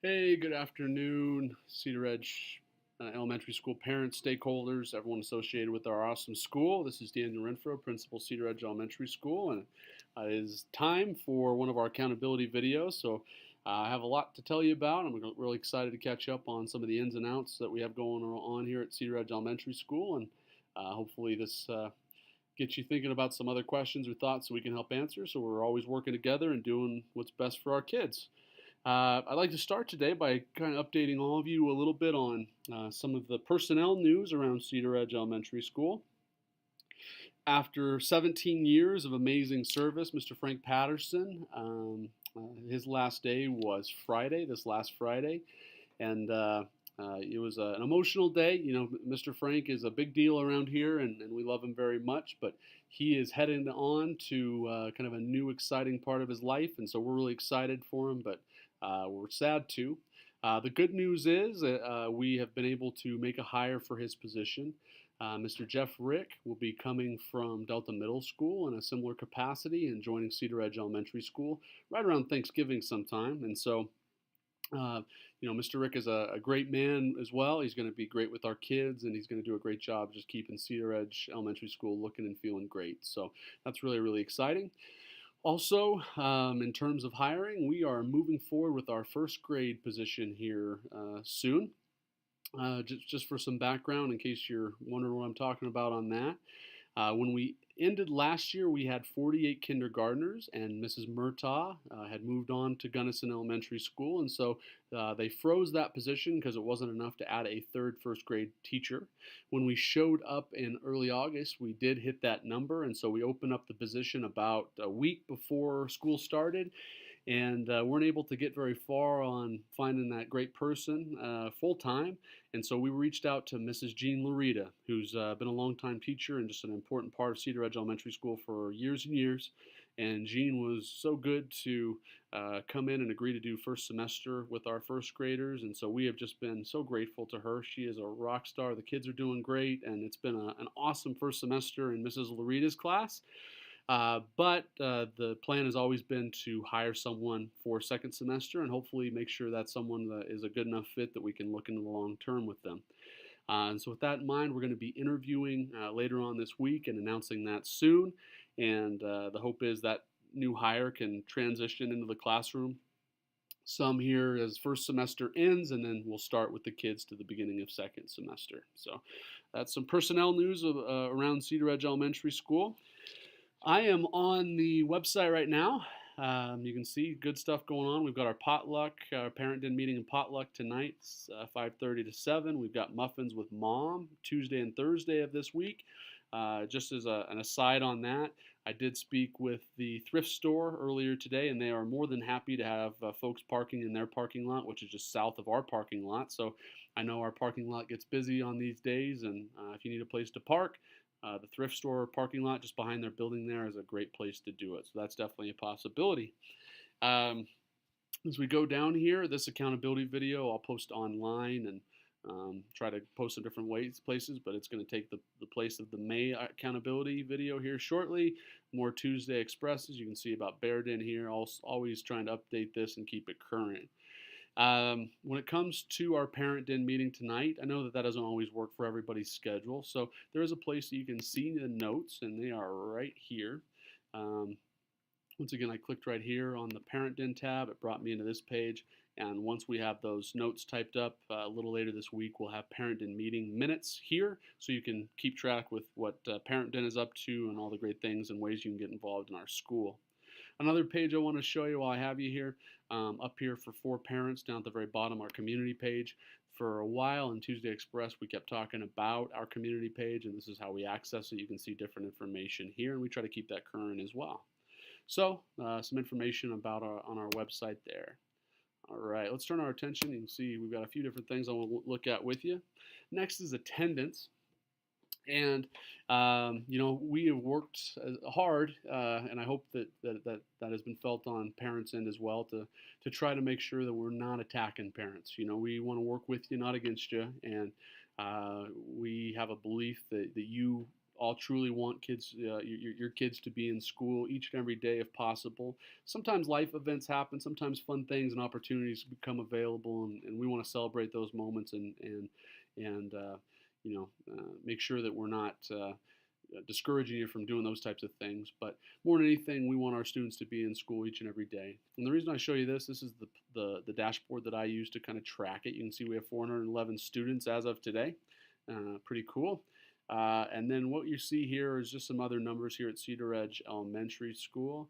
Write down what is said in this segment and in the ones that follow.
Hey, good afternoon, Cedaredge Elementary School parents, stakeholders, everyone associated with our awesome school. This is Daniel Renfro, Principal Cedaredge Elementary School, and it is time for one of our accountability videos. So I have a lot to tell you about. I'm really excited to catch up on some of the ins and outs that we have going on here at Cedaredge Elementary School, and hopefully this gets you thinking about some other questions or thoughts that we can help answer. So we're always working together and doing what's best for our kids. I'd like to start today by kind of updating all of you a little bit on some of the personnel news around Cedaredge Elementary School. After 17 years of amazing service, Mr. Frank Patterson, his last day was Friday, this last Friday, and it was an emotional day. You know, Mr. Frank is a big deal around here, and we love him very much, but he is heading on to kind of a new, exciting part of his life, and so we're really excited for him, but we're sad too. The good news is we have been able to make a hire for his position. Mr. Jeff Rick will be coming from Delta Middle School in a similar capacity and joining Cedaredge Elementary School right around Thanksgiving sometime. And so, uh, Mr. Rick is a great man as well. He's going to be great with our kids, and he's going to do a great job just keeping Cedaredge Elementary School looking and feeling great. So that's really, really exciting. Also, in terms of hiring, we are moving forward with our first grade position here soon. Just for some background, in case you're wondering what I'm talking about on that, when we ended last year, we had 48 kindergartners, and Mrs. Murtaugh had moved on to Gunnison Elementary School, and so they froze that position because it wasn't enough to add a third first grade teacher. When we showed up in early August, we did hit that number, and so we opened up the position about a week before school started, and weren't able to get very far on finding that great person full time. And so we reached out to Mrs. Jean Larita, who's been a longtime teacher and just an important part of Cedaredge Elementary School for years and years. And Jean was so good to come in and agree to do first semester with our first graders. And so we have just been so grateful to her. She is a rock star. The kids are doing great, and it's been an awesome first semester in Mrs. Larita's class. But the plan has always been to hire someone for second semester and hopefully make sure that's someone that is a good enough fit that we can look into the long term with them. And so, with that in mind, we're going to be interviewing later on this week and announcing that soon. And the hope is that new hire can transition into the classroom some here as first semester ends, and then we'll start with the kids to the beginning of second semester. So, that's some personnel news around Cedaredge Elementary School. I am on the website right now. You can see good stuff going on. We've got our potluck, our parent din meeting and potluck tonight, 5:30 to 7. We've got muffins with mom Tuesday and Thursday of this week. Just as an aside on that, I did speak with the thrift store earlier today, and they are more than happy to have folks parking in their parking lot, which is just south of our parking lot. So I know our parking lot gets busy on these days, and if you need a place to park, the thrift store parking lot just behind their building there is a great place to do it. So that's definitely a possibility. Um, as we go down here, this accountability video I'll post online and try to post in different places, but it's going to take the place of the May accountability video here shortly. More Tuesday Expresses. You can see about Bear Den here. Always trying to update this and keep it current. When it comes to our parent din meeting tonight, I know that doesn't always work for everybody's schedule, so there is a place that you can see the notes, and they are right here. Um, Once again, I clicked right here on the parent din tab. It brought me into this page, and once we have those notes typed up a little later this week, we'll have parent din meeting minutes here, so you can keep track with what parent din is up to and all the great things and ways you can get involved in our school. Another page I want to show you while I have you here, up here for parents, down at the very bottom, our community page. For a while in Tuesday Express, we kept talking about our community page, and this is how we access it. You can see different information here, and we try to keep that current as well. So, some information about on our website there. All right, let's turn our attention. You can see we've got a few different things I want to look at with you. Next is attendance. And we have worked hard, and I hope that has been felt on parents' end as well to try to make sure that we're not attacking parents. You know, we want to work with you, not against you, and we have a belief that you all truly want your kids to be in school each and every day if possible. Sometimes life events happen, sometimes fun things and opportunities become available, and we want to celebrate those moments and make sure that we're not discouraging you from doing those types of things. But more than anything, we want our students to be in school each and every day. And the reason I show you this is the dashboard that I use to kind of track it. You can see we have 411 students as of today. Pretty cool. And then what you see here is just some other numbers here at Cedaredge Elementary School.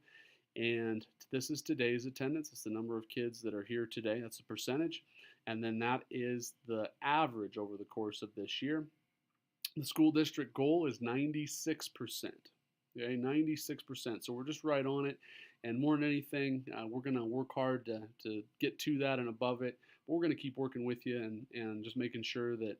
And this is today's attendance. It's the number of kids that are here today. That's the percentage. And then that is the average over the course of this year. The school district goal is 96%. Okay, 96%. So we're just right on it. And more than anything, we're going to work hard to get to that and above it. But we're going to keep working with you and just making sure that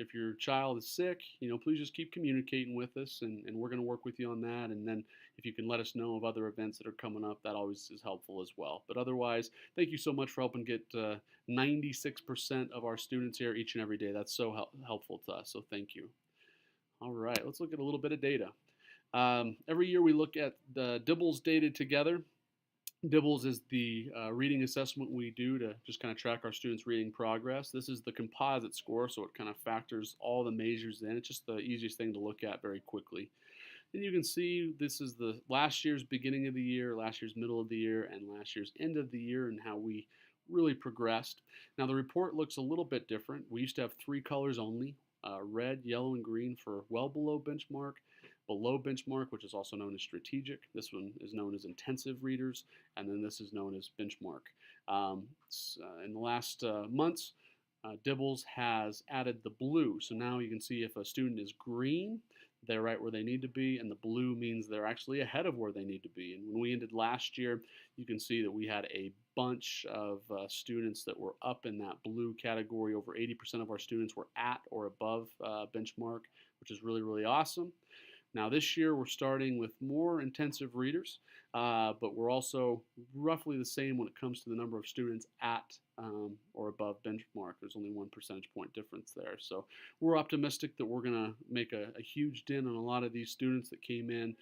if your child is sick, please just keep communicating with us, and we're going to work with you on that. And then if you can let us know of other events that are coming up, that always is helpful as well. But otherwise, thank you so much for helping get 96% of our students here each and every day. That's so helpful to us, so thank you. All right, let's look at a little bit of data. Every year we look at the DIBELS data together. DIBELS is the reading assessment we do to just kind of track our students' reading progress. This is the composite score, so it kind of factors all the measures in. It's just the easiest thing to look at very quickly. And you can see this is the last year's beginning of the year, last year's middle of the year, and last year's end of the year, and how we really progressed. Now the report looks a little bit different. We used to have 3 colors only, red, yellow, and green for well below benchmark, below benchmark, which is also known as strategic. This one is known as intensive readers, and then this is known as benchmark. In the last months, DIBELS has added the blue. So now you can see if a student is green, they're right where they need to be, and the blue means they're actually ahead of where they need to be. And when we ended last year, you can see that we had a bunch of students that were up in that blue category. Over 80% of our students were at or above benchmark, which is really, really awesome. Now this year we're starting with more intensive readers, but we're also roughly the same when it comes to the number of students at or above benchmark. There's only 1 percentage point difference there. So we're optimistic that we're going to make a huge dent on a lot of these students that came in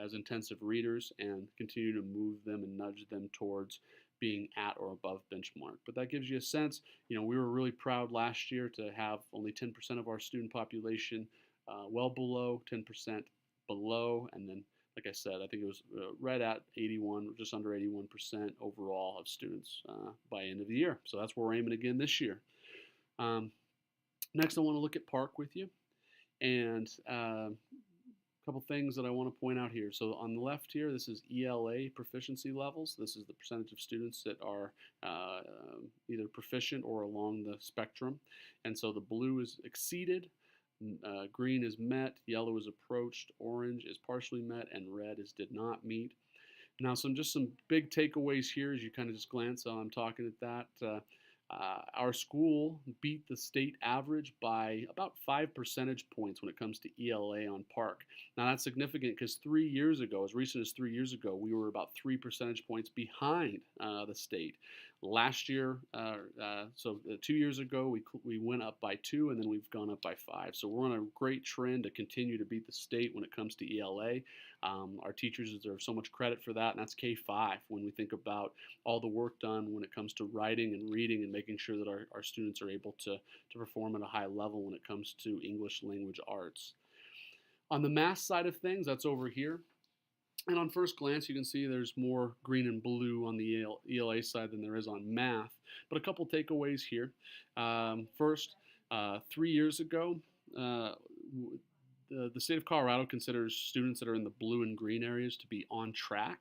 as intensive readers and continue to move them and nudge them towards being at or above benchmark. But that gives you a sense. We were really proud last year to have only 10% of our student population well below, 10% below, and then, like I said, I think it was right at 81, just under 81% overall of students by end of the year. So that's where we're aiming again this year. Next, I want to look at Park with you, and a couple things that I want to point out here. So on the left here, this is ELA proficiency levels. This is the percentage of students that are either proficient or along the spectrum, and so the blue is exceeded. Green is met, yellow is approached, orange is partially met, and red is did not meet. Now some big takeaways here as you kind of just glance while I'm talking at that. Our school beat the state average by about 5 percentage points when it comes to ELA on Park. Now that's significant because 3 years ago, as recent as 3 years ago, we were about 3 percentage points behind the state. Last year, 2 years ago, we went up by 2, and then we've gone up by 5. So we're on a great trend to continue to beat the state when it comes to ELA. Our teachers deserve so much credit for that, and that's K-5 when we think about all the work done when it comes to writing and reading and making sure that our students are able to perform at a high level when it comes to English language arts. On the math side of things, that's over here. And on first glance, you can see there's more green and blue on the ELA side than there is on math. But a couple takeaways here. First, 3 years ago, the state of Colorado considers students that are in the blue and green areas to be on track.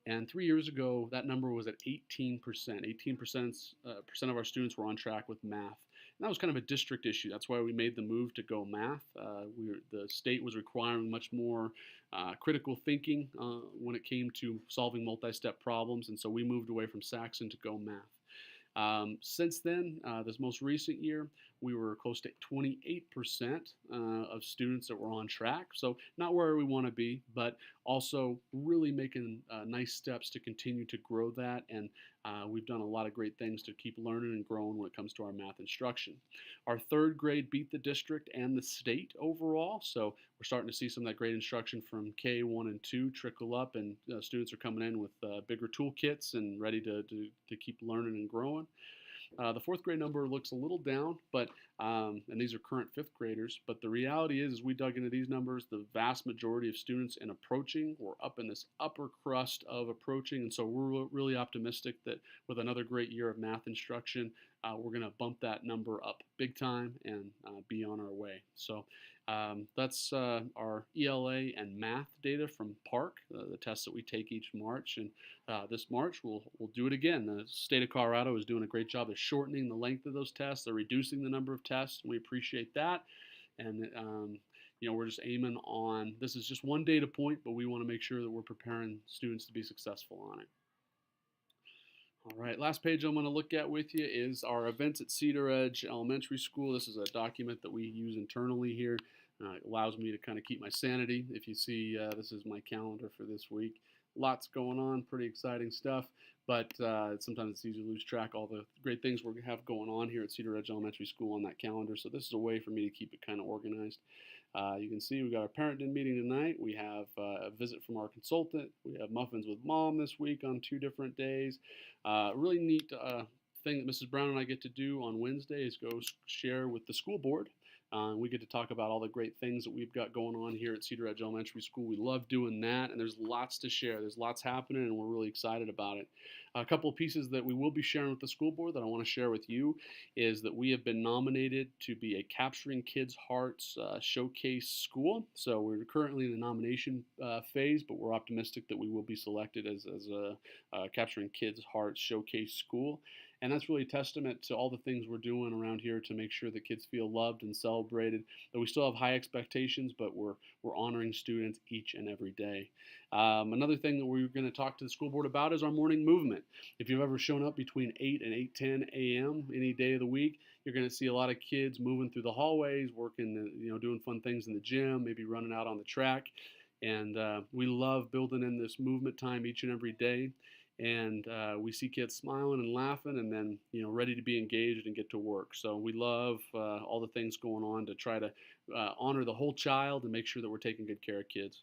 And 3 years ago, that number was at 18%. 18% of our students were on track with math. And that was kind of a district issue. That's why we made the move to go math. The state was requiring much more critical thinking when it came to solving multi-step problems, and so we moved away from Saxon to go math. Since then, this most recent year, we were close to 28% of students that were on track. So not where we want to be, but also really making nice steps to continue to grow that. And we've done a lot of great things to keep learning and growing when it comes to our math instruction. Our third grade beat the district and the state overall. So we're starting to see some of that great instruction from K1 and 2 trickle up, and students are coming in with bigger toolkits and ready to keep learning and growing. The fourth grade number looks a little down, but and these are current fifth graders. But the reality is, as we dug into these numbers, the vast majority of students in approaching were up in this upper crust of approaching, and so we're really optimistic that with another great year of math instruction, we're going to bump that number up big time and be on our way. So that's our ELA and math data from PARC, the tests that we take each March. And this March, we'll do it again. The state of Colorado is doing a great job of shortening the length of those tests. They're reducing the number of tests, and we appreciate that. And we're just aiming on, this is just one data point, but we want to make sure that we're preparing students to be successful on it. All right, last page I'm going to look at with you is our events at Cedaredge Elementary School. This is a document that we use internally here. It allows me to kind of keep my sanity. If you see, this is my calendar for this week. Lots going on, pretty exciting stuff, but sometimes it's easy to lose track of all the great things we have going on here at Cedaredge Elementary School on that calendar. So this is a way for me to keep it kind of organized. You can see we got our parent meeting tonight. We have a visit from our consultant. We have muffins with mom this week on 2 different days. Really neat thing that Mrs. Brown and I get to do on Wednesday is go share with the school board. We get to talk about all the great things that we've got going on here at Cedaredge Elementary School. We love doing that, and there's lots to share. There's lots happening, and we're really excited about it. A couple of pieces that we will be sharing with the school board that I want to share with you is that we have been nominated to be a Capturing Kids' Hearts showcase school. So we're currently in the nomination phase, but we're optimistic that we will be selected as a Capturing Kids' Hearts showcase school. And that's really a testament to all the things we're doing around here to make sure that kids feel loved and celebrated. That we still have high expectations, but we're honoring students each and every day. Another thing that we're going to talk to the school board about is our morning movement. If you've ever shown up between 8 and 8:10 a.m. any day of the week, you're going to see a lot of kids moving through the hallways, working, doing fun things in the gym, maybe running out on the track. And we love building in this movement time each and every day. And we see kids smiling and laughing and then, ready to be engaged and get to work. So we love all the things going on to try to honor the whole child and make sure that we're taking good care of kids.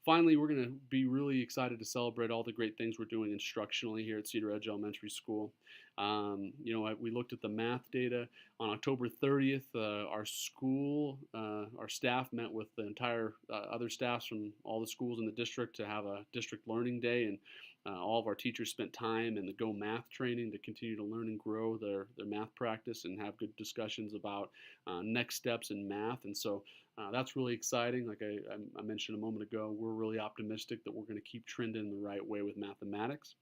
Finally, we're going to be really excited to celebrate all the great things we're doing instructionally here at Cedaredge Elementary School. We looked at the math data. On October 30th, our staff met with the entire other staffs from all the schools in the district to have a district learning day, and all of our teachers spent time in the Go Math training to continue to learn and grow their math practice and have good discussions about next steps in math. And so that's really exciting. Like I mentioned a moment ago, we're really optimistic that we're going to keep trending the right way with mathematics.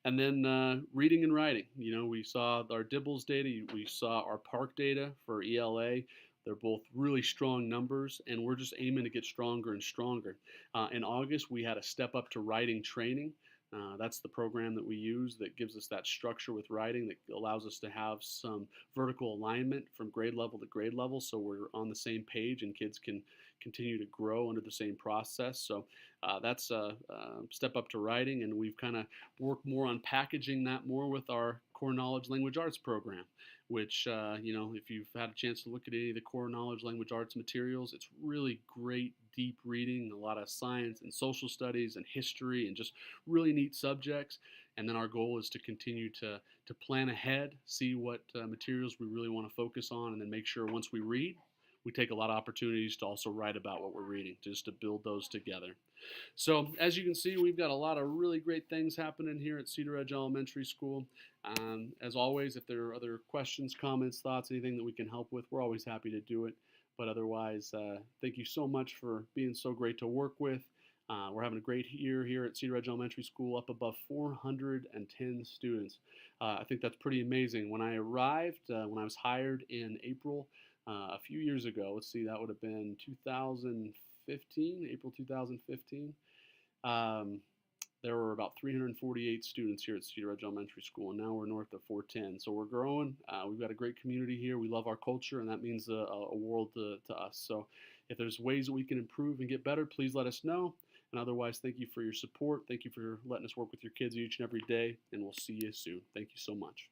And then reading and writing. We saw our Dibbles data, we saw our PARC data for ELA. They're both really strong numbers, and we're just aiming to get stronger and stronger. In August, we had a step up to writing training. That's the program that we use that gives us that structure with writing that allows us to have some vertical alignment from grade level to grade level, so we're on the same page and kids can continue to grow under the same process. So that's a step up to writing, and we've kind of worked more on packaging that more with our Core Knowledge Language Arts program, which, if you've had a chance to look at any of the Core Knowledge Language Arts materials, it's really great, deep reading, a lot of science and social studies and history and just really neat subjects. And then our goal is to continue to plan ahead, see what materials we really want to focus on, and then make sure once we read, we take a lot of opportunities to also write about what we're reading, just to build those together. So as you can see, we've got a lot of really great things happening here at Cedaredge Elementary School. As always, if there are other questions, comments, thoughts, anything that we can help with, we're always happy to do it. But otherwise, thank you so much for being so great to work with. We're having a great year here at Cedaredge Elementary School, up above 410 students. I think that's pretty amazing. When I arrived, when I was hired in April, a few years ago, let's see, that would have been 2015, April 2015. there were about 348 students here at Cedaredge Elementary School, and now we're north of 410. So we're growing. We've got a great community here. We love our culture, and that means a world to us. So if there's ways that we can improve and get better, please let us know. And otherwise, thank you for your support. Thank you for letting us work with your kids each and every day, and we'll see you soon. Thank you so much.